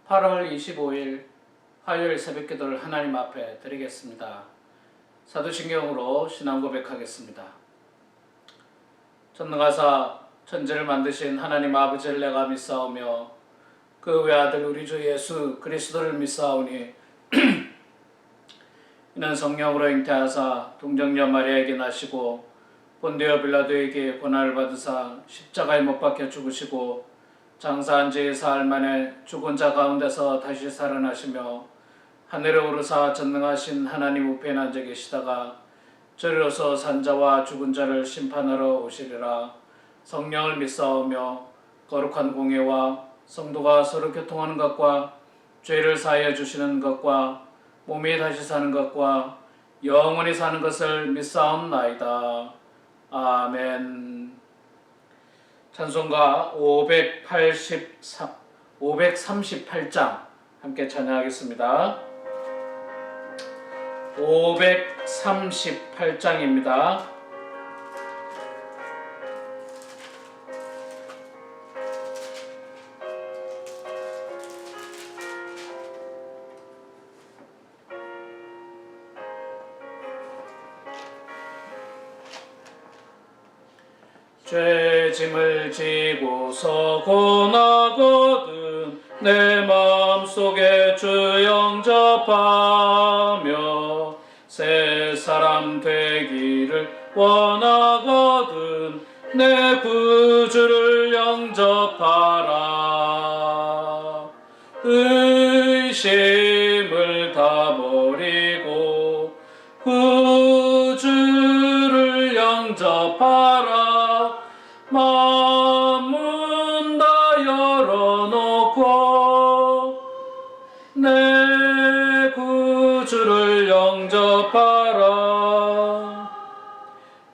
8월 25일 화요일 새벽기도를 하나님 앞에 드리겠습니다. 사도신경으로 신앙 고백하겠습니다. 전능하사 천지를 만드신 하나님 아버지를 내가 믿사오며 그 외아들 우리 주 예수 그리스도를 믿사오니 이는 성령으로 잉태하사 동정녀 마리아에게 나시고 본디오 빌라도에게 고난을 받으사 십자가에 못 박혀 죽으시고 장사한 지 사흘 만에 죽은 자 가운데서 다시 살아나시며 하늘에 오르사 전능하신 하나님 우편에 앉아 계시다가 저리로서 산자와 죽은 자를 심판하러 오시리라. 성령을 믿사오며 거룩한 공예와 성도가 서로 교통하는 것과 죄를 사하여 주시는 것과 몸이 다시 사는 것과 영원히 사는 것을 믿사옵나이다. 아멘. 찬송가 538장 함께 찬양하겠습니다. 538장입니다. 죄짐을 지고서 고나거든 내 마음속에 주 영접하며 새 사람 되기를 원하거든 내 구주를 영접하라. 의심을 다 버리고 구주를 영접하라. 마음은 다 열어놓고 내 구주를 영접하라.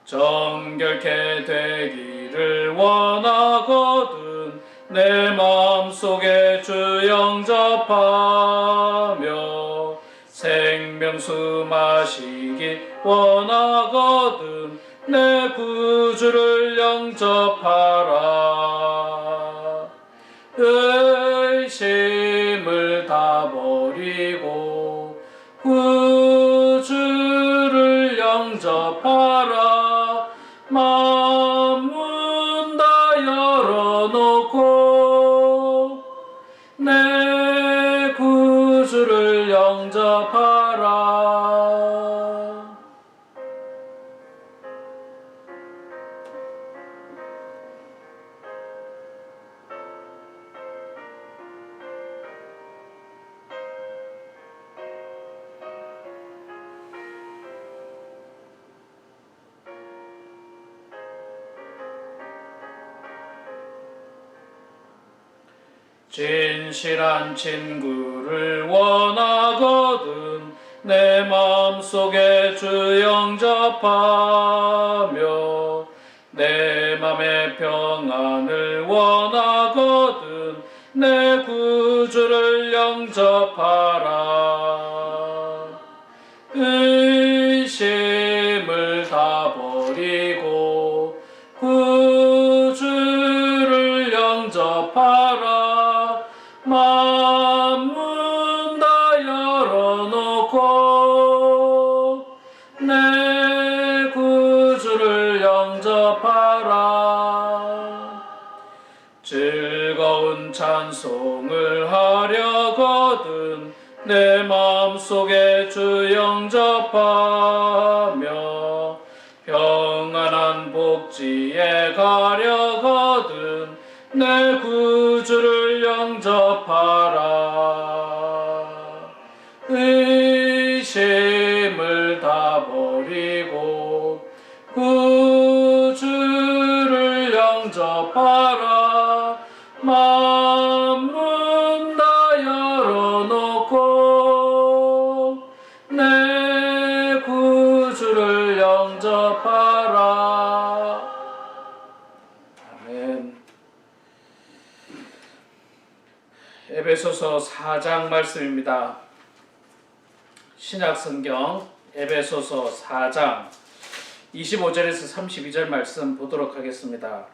정결케 되기를 원하거든 내 마음속에 주 영접하며 생명수 마시기 원하거든 내 구주를 영접하라. 의심을 다 버리고 구주를 영접하라. 마음문 다 열어놓고 내 구주를 영접하라. 진실한 친구를 원하거든 내 마음속에 주 영접하며 내 맘의 평안을 원하거든 내 구주를 영접하라. 의심을 다 버리고 구주를 영접하라. 마음문 다 열어놓고 내 구주를 영접하라. 즐거운 찬송을 하려거든 내 마음속에 주 영접하며 평안한 복지에 가려거든 내 구주를 영접하라. 의심을 다 버리고 구주를 영접하라. 마음문 다 열어놓고 내 구주를 영접하라. 아멘. 에베소서 4장 말씀입니다. 신약성경 에베소서 4장 25절에서 32절 말씀 보도록 하겠습니다.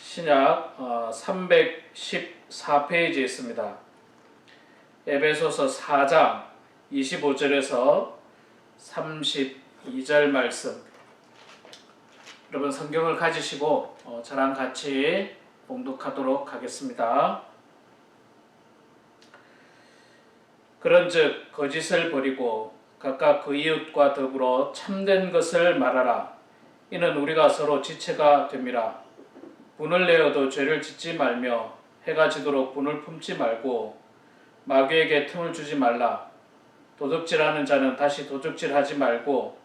신약 314페이지에 있습니다. 에베소서 4장 25절에서 32절 말씀. 여러분 성경을 가지시고 저랑 같이 봉독하도록 하겠습니다. 그런즉 거짓을 버리고 각각 그 이웃과 더불어 참된 것을 말하라. 이는 우리가 서로 지체가 됨이라. 분을 내어도 죄를 짓지 말며 해가 지도록 분을 품지 말고 마귀에게 틈을 주지 말라. 도둑질하는 자는 다시 도둑질하지 말고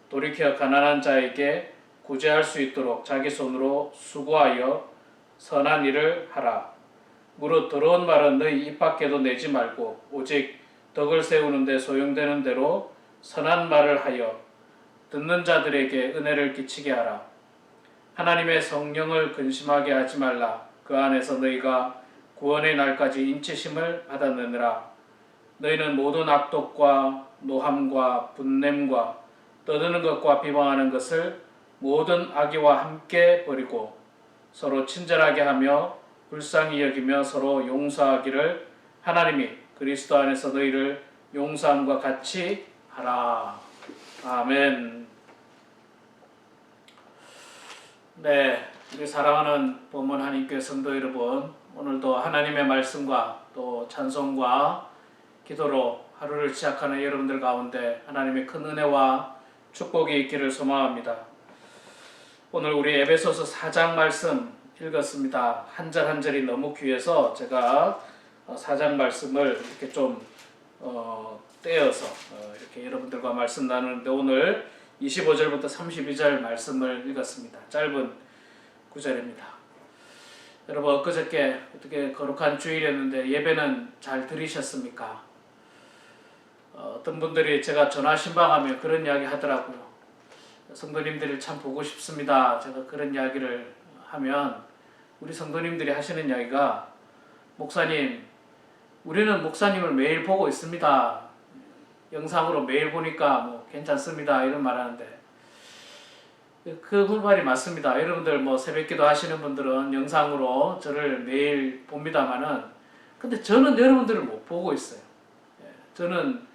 돌이켜 가난한 자에게 구제할 수 있도록 자기 손으로 수고하여 선한 일을 하라. 무릇 더러운 말은 너희 입 밖에도 내지 말고 오직 덕을 세우는 데 소용되는 대로 선한 말을 하여 듣는 자들에게 은혜를 끼치게 하라. 하나님의 성령을 근심하게 하지 말라. 그 안에서 너희가 구원의 날까지 인치심을 받았느니라. 너희는 모든 악독과 노함과 분냄과 떠드는 것과 비방하는 것을 모든 악의와 함께 버리고 서로 친절하게 하며 불쌍히 여기며 서로 용서하기를 하나님이 그리스도 안에서 너희를 용서함과 같이 하라. 아멘. 네, 우리 사랑하는 본문 한인교회 성도 여러분, 오늘도 하나님의 말씀과 또 찬송과 기도로 하루를 시작하는 여러분들 가운데 하나님의 큰 은혜와 축복이 있기를 소망합니다. 오늘 우리 에베소서 4장 말씀 읽었습니다. 한 절 한 절이 너무 귀해서 제가 4장 말씀을 이렇게 좀 떼어서 이렇게 여러분들과 말씀 나누는데 오늘 25절부터 32절 말씀을 읽었습니다. 짧은 구절입니다. 여러분 엊그저께 어떻게 거룩한 주일이었는데 예배는 잘 들으셨습니까? 어떤 분들이 제가 전화 신방하며 그런 이야기 하더라고요. 성도님들을 참 보고 싶습니다. 제가 그런 이야기를 하면 우리 성도님들이 하시는 이야기가 목사님, 우리는 목사님을 매일 보고 있습니다. 영상으로 매일 보니까 뭐 괜찮습니다. 이런 말 하는데 그 말이 맞습니다. 여러분들 뭐 새벽기도 하시는 분들은 영상으로 저를 매일 봅니다만은 근데 저는 여러분들을 못 보고 있어요. 저는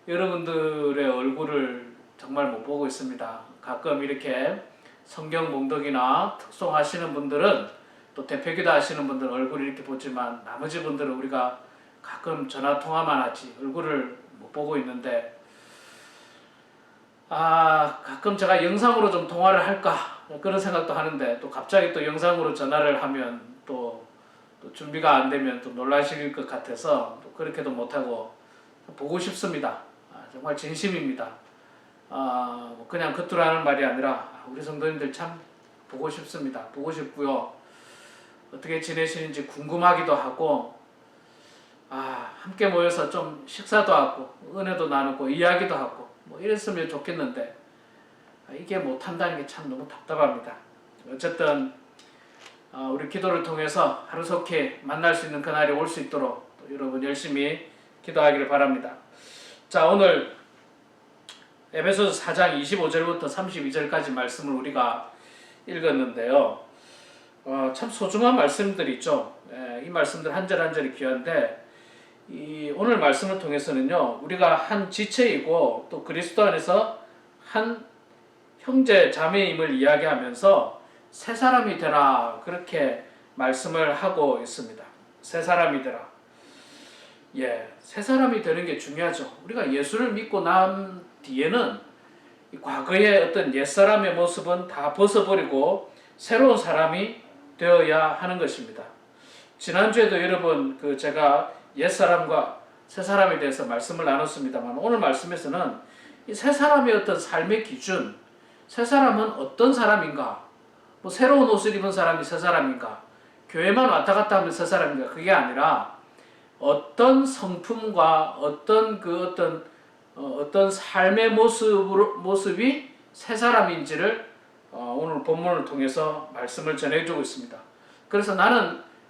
여러분들의 얼굴을 정말 못 보고 있습니다. 가끔 이렇게 성경 봉독이나 특송 하시는 분들은 또 대표기도 하시는 분들은 얼굴을 이렇게 보지만 나머지 분들은 우리가 가끔 전화 통화만 하지 얼굴을 못 보고 있는데 가끔 제가 영상으로 좀 통화를 할까 그런 생각도 하는데 또 갑자기 또 영상으로 전화를 하면 또 준비가 안 되면 또 놀라실 것 같아서 또 그렇게도 못하고 보고 싶습니다. 정말 진심입니다. 그냥 겉으로 하는 말이 아니라 우리 성도님들 참 보고 싶습니다. 보고 싶고요. 어떻게 지내시는지 궁금하기도 하고 함께 모여서 좀 식사도 하고 은혜도 나누고 이야기도 하고 뭐 이랬으면 좋겠는데 이게 못한다는 게 참 너무 답답합니다. 어쨌든 우리 기도를 통해서 하루속히 만날 수 있는 그날이 올 수 있도록 또 여러분 열심히 기도하기를 바랍니다. 자, 오늘 에베소서 4장 25절부터 32절까지 말씀을 우리가 읽었는데요. 참 소중한 말씀들이 있죠. 이 말씀들 한 절 한 절이 귀한데 오늘 말씀을 통해서는요, 우리가 한 지체이고 또 그리스도 안에서 한 형제 자매임을 이야기하면서 새 사람이 되라 그렇게 말씀을 하고 있습니다. 새 사람이 되라. 새 사람이 되는 게 중요하죠. 우리가 예수를 믿고 난 뒤에는 과거의 어떤 옛사람의 모습은 다 벗어버리고 새로운 사람이 되어야 하는 것입니다. 지난주에도 여러분 제가 옛사람과 새사람에 대해서 말씀을 나눴습니다만 오늘 말씀에서는 이 새사람의 어떤 삶의 기준, 새사람은 어떤 사람인가, 뭐 새로운 옷을 입은 사람이 새사람인가, 교회만 왔다 갔다 하면 새사람인가, 그게 아니라 어떤 성품과 어떤 삶의 모습이 새 사람인지를 오늘 본문을 통해서 말씀을 전해주고 있습니다. 그래서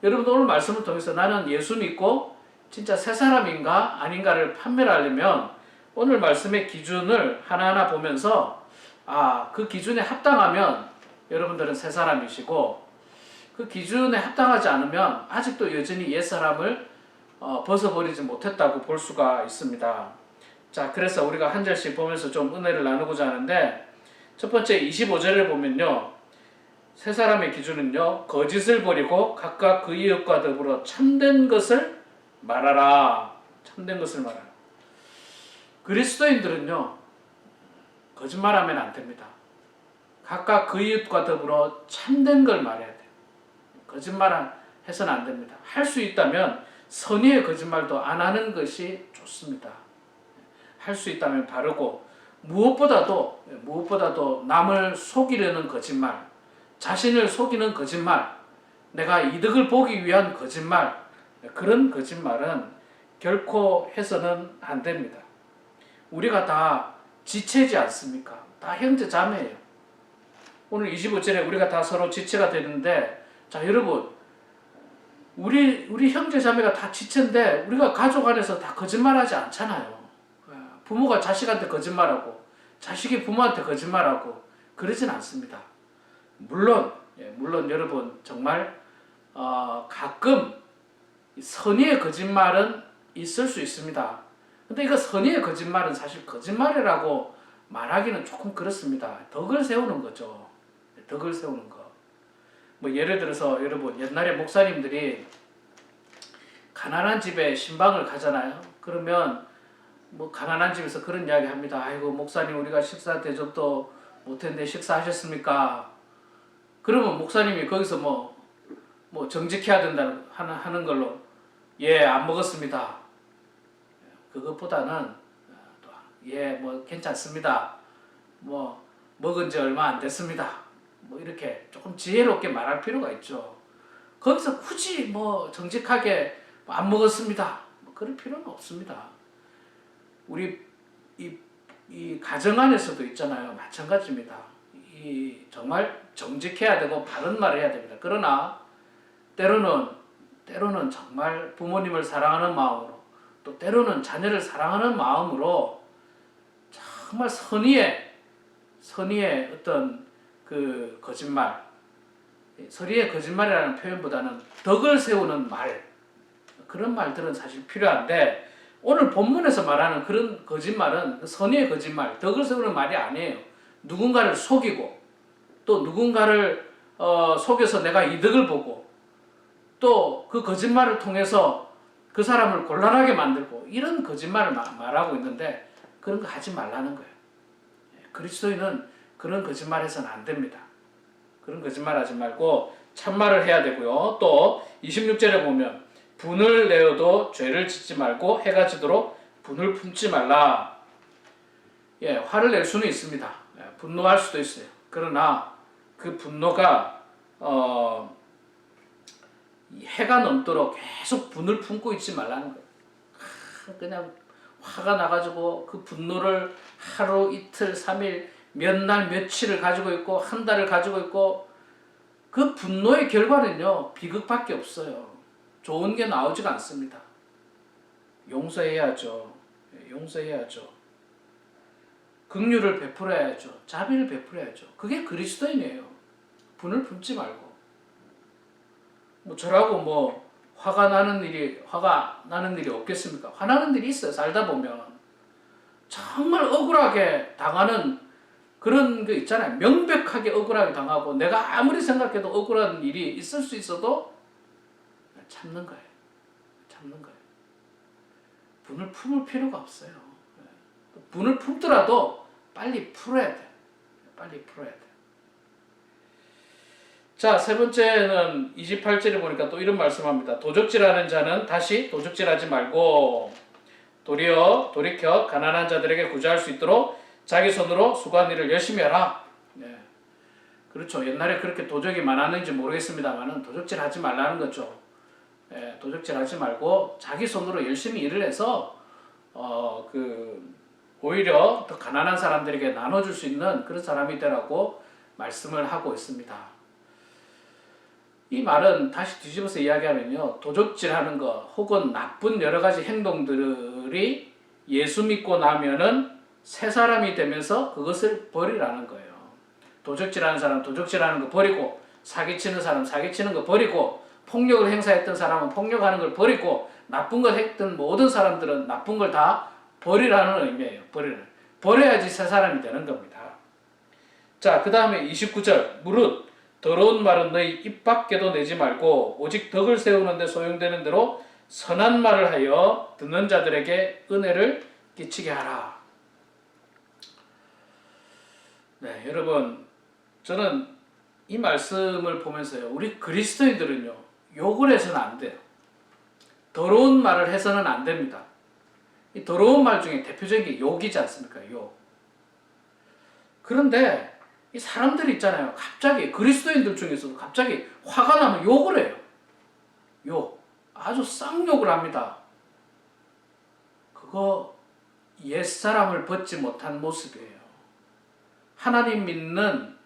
여러분들 오늘 말씀을 통해서 나는 예수 믿고 진짜 새 사람인가 아닌가를 판별하려면 오늘 말씀의 기준을 하나하나 보면서 그 기준에 합당하면 여러분들은 새 사람이시고 그 기준에 합당하지 않으면 아직도 여전히 옛사람을 벗어버리지 못했다고 볼 수가 있습니다. 자, 그래서 우리가 한 절씩 보면서 좀 은혜를 나누고자 하는데, 첫 번째 25절을 보면요, 세 사람의 기준은요, 거짓을 버리고 각각 그 이웃과 더불어 참된 것을 말하라. 참된 것을 말하라. 그리스도인들은요, 거짓말하면 안 됩니다. 각각 그 이웃과 더불어 참된 걸 말해야 돼요. 거짓말 해서는 안 됩니다. 할 수 있다면 선의의 거짓말도 안 하는 것이 좋습니다. 할 수 있다면 바르고, 무엇보다도 남을 속이려는 거짓말, 자신을 속이는 거짓말, 내가 이득을 보기 위한 거짓말, 그런 거짓말은 결코 해서는 안 됩니다. 우리가 다 지체지 않습니까? 다 형제 자매예요. 오늘 25절에 우리가 다 서로 지체가 되는데, 자, 여러분, 우리 형제 자매가 다 지체인데 우리가 가족 안에서 다 거짓말하지 않잖아요. 부모가 자식한테 거짓말하고 자식이 부모한테 거짓말하고 그러진 않습니다. 물론 여러분 정말 가끔 선의의 거짓말은 있을 수 있습니다. 근데 이거 선의의 거짓말은 사실 거짓말이라고 말하기는 조금 그렇습니다. 덕을 세우는 거죠. 덕을 세우는 거. 뭐 예를 들어서 여러분, 옛날에 목사님들이 가난한 집에 신방을 가잖아요. 그러면 뭐 가난한 집에서 그런 이야기 합니다. 아이고 목사님, 우리가 식사 대접도 못했는데 식사하셨습니까? 그러면 목사님이 거기서 뭐 정직해야 된다 하는 걸로, 예, 안 먹었습니다. 그것보다는 예, 뭐 괜찮습니다. 뭐 먹은 지 얼마 안 됐습니다. 뭐 이렇게 조금 지혜롭게 말할 필요가 있죠. 거기서 굳이 뭐 정직하게 안 먹었습니다, 뭐 그럴 필요는 없습니다. 우리 이 가정 안에서도 있잖아요. 마찬가지입니다. 이 정말 정직해야 되고 바른 말을 해야 됩니다. 그러나 때로는 정말 부모님을 사랑하는 마음으로, 또 때로는 자녀를 사랑하는 마음으로 정말 선의의 어떤 그 거짓말, 선의의 거짓말이라는 표현보다는 덕을 세우는 말, 그런 말들은 사실 필요한데, 오늘 본문에서 말하는 그런 거짓말은 선의의 거짓말, 덕을 세우는 말이 아니에요. 누군가를 속이고, 또 누군가를 속여서 내가 이득을 보고, 또 그 거짓말을 통해서 그 사람을 곤란하게 만들고, 이런 거짓말을 말하고 있는데, 그런 거 하지 말라는 거예요. 그리스도인은 그런 거짓말 해서는 안 됩니다. 그런 거짓말 하지 말고 참말을 해야 되고요. 또 26절에 보면 분을 내어도 죄를 짓지 말고 해가 지도록 분을 품지 말라. 예, 화를 낼 수는 있습니다. 분노할 수도 있어요. 그러나 그 분노가 해가 넘도록 계속 분을 품고 있지 말라는 거예요. 그냥 화가 나가지고 그 분노를 하루, 이틀, 3일, 몇 날, 며칠을 가지고 있고 한 달을 가지고 있고, 그 분노의 결과는요, 비극밖에 없어요. 좋은 게 나오지가 않습니다. 용서해야죠. 용서해야죠. 긍휼을 베풀어야죠. 자비를 베풀어야죠. 그게 그리스도인이에요. 분을 품지 말고. 뭐 저라고 화가 나는 일이 없겠습니까? 화나는 일이 있어요. 살다 보면 정말 억울하게 당하는 그런 거 있잖아요. 명백하게 억울하게 당하고 내가 아무리 생각해도 억울한 일이 있을 수 있어도 참는 거예요. 참는 거예요. 분을 품을 필요가 없어요. 분을 품더라도 빨리 풀어야 돼. 빨리 풀어야 돼. 자, 세 번째는 28절에 보니까 또 이런 말씀합니다. 도적질하는 자는 다시 도적질하지 말고 돌이켜 가난한 자들에게 구제할 수 있도록 자기 손으로 수고한 일을 열심히 하라. 네. 그렇죠. 옛날에 그렇게 도적이 많았는지 모르겠습니다만은 도적질하지 말라는 거죠. 네, 도적질하지 말고 자기 손으로 열심히 일을 해서 오히려 더 가난한 사람들에게 나눠줄 수 있는 그런 사람이 되라고 말씀을 하고 있습니다. 이 말은 다시 뒤집어서 이야기하면요, 도적질하는 것 혹은 나쁜 여러 가지 행동들이 예수 믿고 나면은 새 사람이 되면서 그것을 버리라는 거예요. 도적질하는 사람 도적질하는 거 버리고, 사기치는 사람 사기치는 거 버리고, 폭력을 행사했던 사람은 폭력하는 걸 버리고, 나쁜 걸 했던 모든 사람들은 나쁜 걸 다 버리라는 의미예요. 버려야지 새 사람이 되는 겁니다. 자, 그 다음에 29절. 무릇 더러운 말은 너희 입 밖에도 내지 말고 오직 덕을 세우는 데 소용되는 대로 선한 말을 하여 듣는 자들에게 은혜를 끼치게 하라. 네, 여러분, 저는 이 말씀을 보면서요, 우리 그리스도인들은요, 욕을 해서는 안 돼요. 더러운 말을 해서는 안 됩니다. 이 더러운 말 중에 대표적인 게 욕이지 않습니까? 욕. 그런데 이 사람들이 있잖아요. 갑자기 그리스도인들 중에서도 갑자기 화가 나면 욕을 해요. 욕. 아주 쌍욕을 합니다. 그거 옛사람을 벗지 못한 모습이에요. 하나님 믿는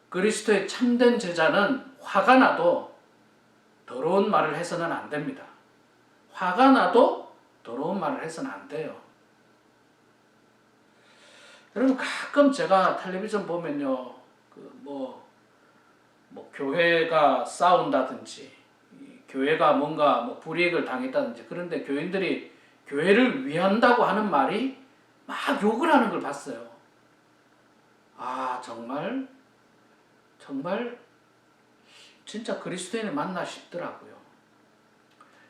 그리스도의 참된 제자는 화가 나도 더러운 말을 해서는 안 됩니다. 화가 나도 더러운 말을 해서는 안 돼요. 여러분, 가끔 제가 텔레비전 보면요, 교회가 싸운다든지, 교회가 뭔가 불이익을 당했다든지, 그런데 교인들이 교회를 위한다고 하는 말이 막 욕을 하는 걸 봤어요. 아, 정말 진짜 그리스도인을 만나 싶더라고요.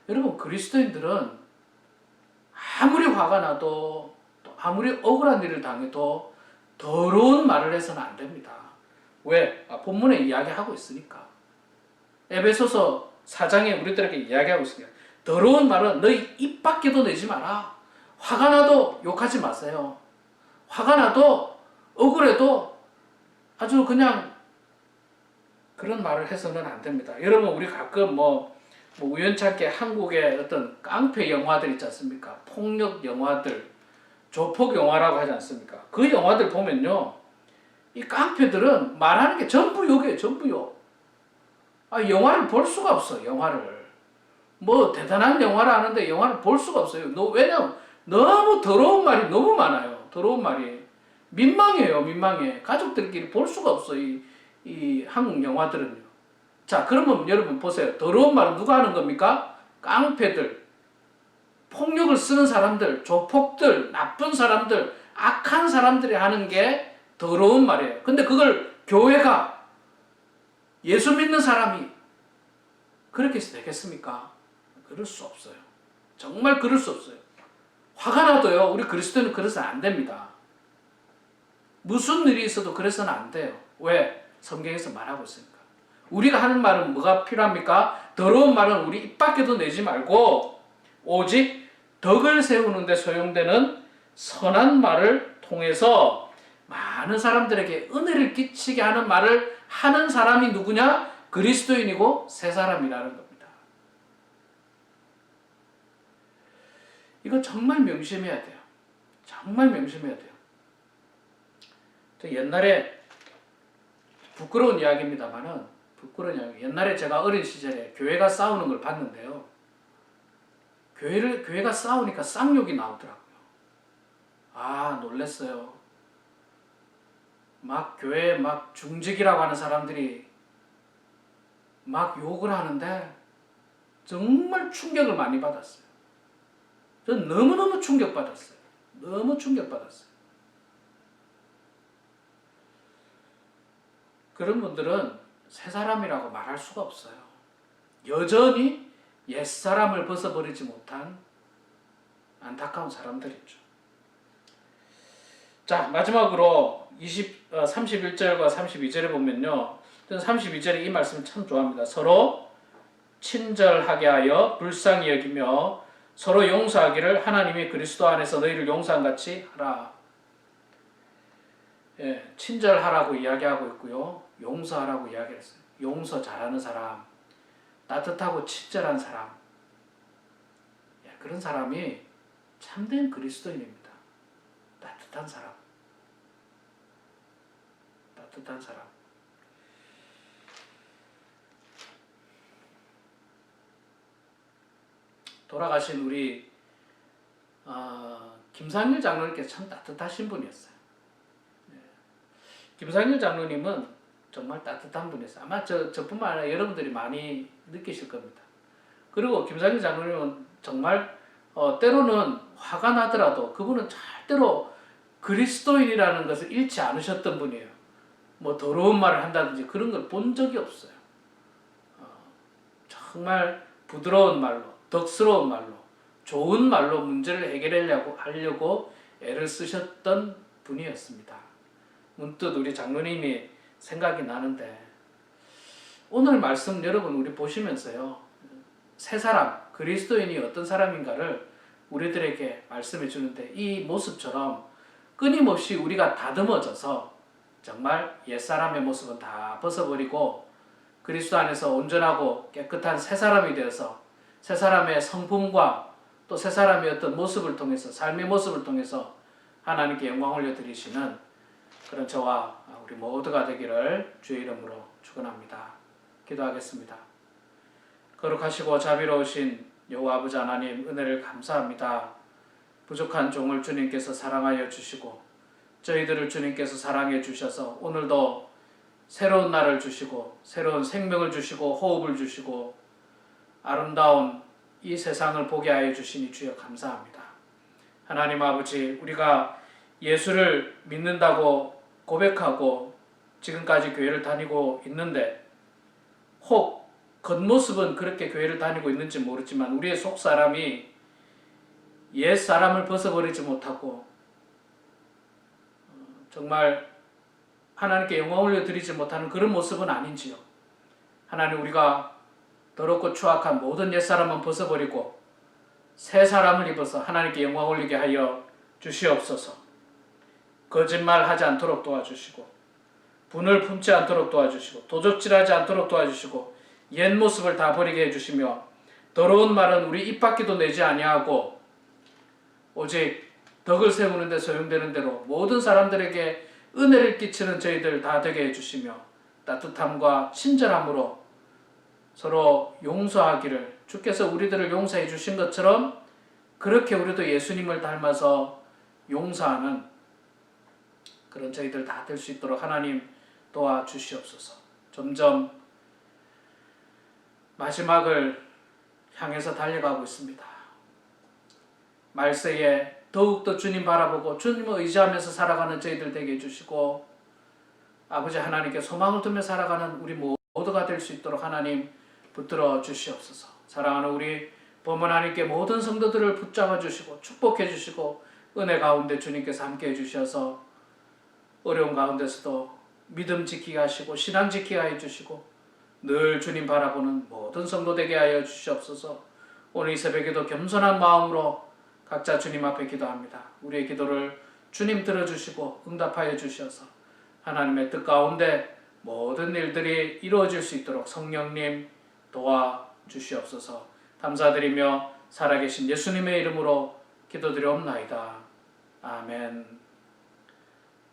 여러분, 그리스도인들은 아무리 화가 나도 또 아무리 억울한 일을 당해도 더러운 말을 해서는 안 됩니다. 왜? 본문에 이야기하고 있으니까. 에베소서 4장에 우리들에게 이야기하고 있으니까. 더러운 말은 너희 입 밖에도 내지 마라. 화가 나도 욕하지 마세요. 화가 나도 억울해도 아주 그냥 그런 말을 해서는 안 됩니다. 여러분, 우리 가끔 우연찮게 한국의 어떤 깡패 영화들 있지 않습니까? 폭력 영화들, 조폭 영화라고 하지 않습니까? 그 영화들 보면요, 이 깡패들은 말하는 게 전부 욕이에요. 전부 욕. 영화를 볼 수가 없어. 영화를 대단한 영화를 하는데 영화를 볼 수가 없어요. 왜냐면 너무 더러운 말이 너무 많아요. 더러운 말이 민망해요. 민망해. 가족들끼리 볼 수가 없어. 이 한국 영화들은요. 자, 그러면 여러분 보세요. 더러운 말은 누가 하는 겁니까? 깡패들, 폭력을 쓰는 사람들, 조폭들, 나쁜 사람들, 악한 사람들이 하는 게 더러운 말이에요. 근데 그걸 교회가, 예수 믿는 사람이 그렇게 해서 되겠습니까? 그럴 수 없어요. 정말 그럴 수 없어요. 화가 나도요, 우리 그리스도인은 그래서는 안 됩니다. 무슨 일이 있어도 그래서는 안 돼요. 왜? 성경에서 말하고 있으니까. 우리가 하는 말은 뭐가 필요합니까? 더러운 말은 우리 입 밖에도 내지 말고 오직 덕을 세우는 데 소용되는 선한 말을 통해서 많은 사람들에게 은혜를 끼치게 하는 말을 하는 사람이 누구냐? 그리스도인이고 새 사람이라는 겁니다. 이거 정말 명심해야 돼요. 정말 명심해야 돼요. 저 옛날에 부끄러운 이야기입니다만은, 부끄러운 이야기. 옛날에 제가 어린 시절에 교회가 싸우는 걸 봤는데요. 교회가 싸우니까 쌍욕이 나오더라고요. 놀랬어요. 교회 중직이라고 하는 사람들이 욕을 하는데 정말 충격을 많이 받았어요. 전 너무너무 충격받았어요. 너무 충격받았어요. 그런 분들은 새 사람이라고 말할 수가 없어요. 여전히 옛사람을 벗어버리지 못한 안타까운 사람들이죠. 자, 마지막으로 31절과 32절에 보면요, 저는 32절에 이 말씀을 참 좋아합니다. 서로 친절하게 하여 불쌍히 여기며 서로 용서하기를 하나님이 그리스도 안에서 너희를 용서한 같이 하라. 예, 친절하라고 이야기하고 있고요, 용서하라고 이야기했어요. 용서 잘하는 사람, 따뜻하고 친절한 사람, 그런 사람이 참된 그리스도인입니다. 따뜻한 사람. 따뜻한 사람. 돌아가신 우리 김상일 장로님께서 참 따뜻하신 분이었어요. 김상일 장로님은 정말 따뜻한 분이었어요. 아마 저뿐만 아니라 여러분들이 많이 느끼실 겁니다. 그리고 김상일 장로님은 정말 때로는 화가 나더라도 그분은 절대로 그리스도인이라는 것을 잃지 않으셨던 분이에요. 뭐 더러운 말을 한다든지 그런 걸 본 적이 없어요. 정말 부드러운 말로, 덕스러운 말로, 좋은 말로 문제를 해결하려고 애를 쓰셨던 분이었습니다. 문득 우리 장로님이 생각이 나는데 오늘 말씀 여러분 우리 보시면서요. 새 사람, 그리스도인이 어떤 사람인가를 우리들에게 말씀해 주는데 이 모습처럼 끊임없이 우리가 다듬어져서 정말 옛사람의 모습은 다 벗어버리고 그리스도 안에서 온전하고 깨끗한 새 사람이 되어서 새 사람의 성품과 또 새 사람의 어떤 모습을 통해서 삶의 모습을 통해서 하나님께 영광 올려드리시는 그런 저와 우리 모두가 되기를 주의 이름으로 축원합니다. 기도하겠습니다. 거룩하시고 자비로우신 여호와 아버지 하나님 은혜를 감사합니다. 부족한 종을 주님께서 사랑하여 주시고 저희들을 주님께서 사랑해 주셔서 오늘도 새로운 날을 주시고 새로운 생명을 주시고 호흡을 주시고 아름다운 이 세상을 보게 하여 주시니 주여 감사합니다. 하나님 아버지 우리가 예수를 믿는다고 고백하고 지금까지 교회를 다니고 있는데 혹 겉모습은 그렇게 교회를 다니고 있는지 모르지만 우리의 속사람이 옛 사람을 벗어버리지 못하고 정말 하나님께 영광 올려드리지 못하는 그런 모습은 아닌지요. 하나님 우리가 더럽고 추악한 모든 옛사람은 벗어버리고 새 사람을 입어서 하나님께 영광 올리게 하여 주시옵소서. 거짓말하지 않도록 도와주시고 분을 품지 않도록 도와주시고 도적질하지 않도록 도와주시고 옛 모습을 다 버리게 해주시며 더러운 말은 우리 입 밖에도 내지 아니하고 오직 덕을 세우는 데 소용되는 대로 모든 사람들에게 은혜를 끼치는 저희들 다 되게 해주시며 따뜻함과 친절함으로 서로 용서하기를 주께서 우리들을 용서해 주신 것처럼 그렇게 우리도 예수님을 닮아서 용서하는 그런 저희들 다 될 수 있도록 하나님 도와주시옵소서. 점점 마지막을 향해서 달려가고 있습니다. 말세에 더욱더 주님 바라보고 주님을 의지하면서 살아가는 저희들 되게 해주시고 아버지 하나님께 소망을 두며 살아가는 우리 모두가 될 수 있도록 하나님 붙들어 주시옵소서. 사랑하는 우리 범은 하나님께 모든 성도들을 붙잡아 주시고 축복해 주시고 은혜 가운데 주님께서 함께 해주셔서 어려운 가운데서도 믿음 지키게 하시고 신앙 지키게 해주시고 늘 주님 바라보는 모든 성도 되게 하여 주시옵소서. 오늘 이 새벽에도 겸손한 마음으로 각자 주님 앞에 기도합니다. 우리의 기도를 주님 들어주시고 응답하여 주셔서 하나님의 뜻 가운데 모든 일들이 이루어질 수 있도록 성령님 도와주시옵소서. 감사드리며 살아계신 예수님의 이름으로 기도드리옵나이다. 아멘.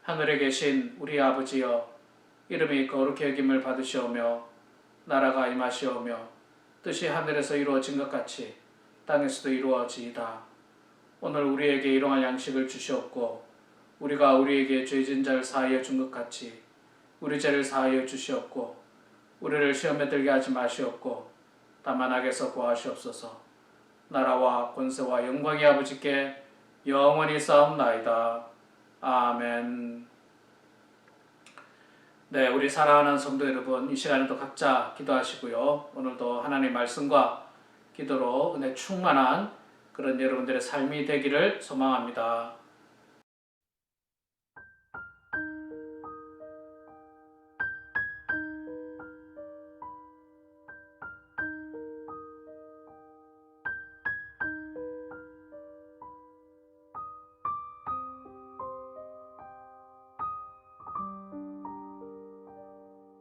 하늘에 계신 우리 아버지여 이름이 거룩히 여김을 받으시오며 나라가 임하시오며 뜻이 하늘에서 이루어진 것 같이 땅에서도 이루어지이다. 오늘 우리에게 일용할 양식을 주시옵고 우리가 우리에게 죄진 자를 사하여 준 것 같이 우리 죄를 사하여 주시옵고 우리를 시험에 들게 하지 마시옵고 다만 악에서 구하시옵소서. 나라와 권세와 영광이 아버지께 영원히 쌓옵나이다. 아멘. 네, 우리 사랑하는 성도 여러분, 이 시간에도 각자 기도하시고요. 오늘도 하나님의 말씀과 기도로 은혜 충만한 그런 여러분들의 삶이 되기를 소망합니다.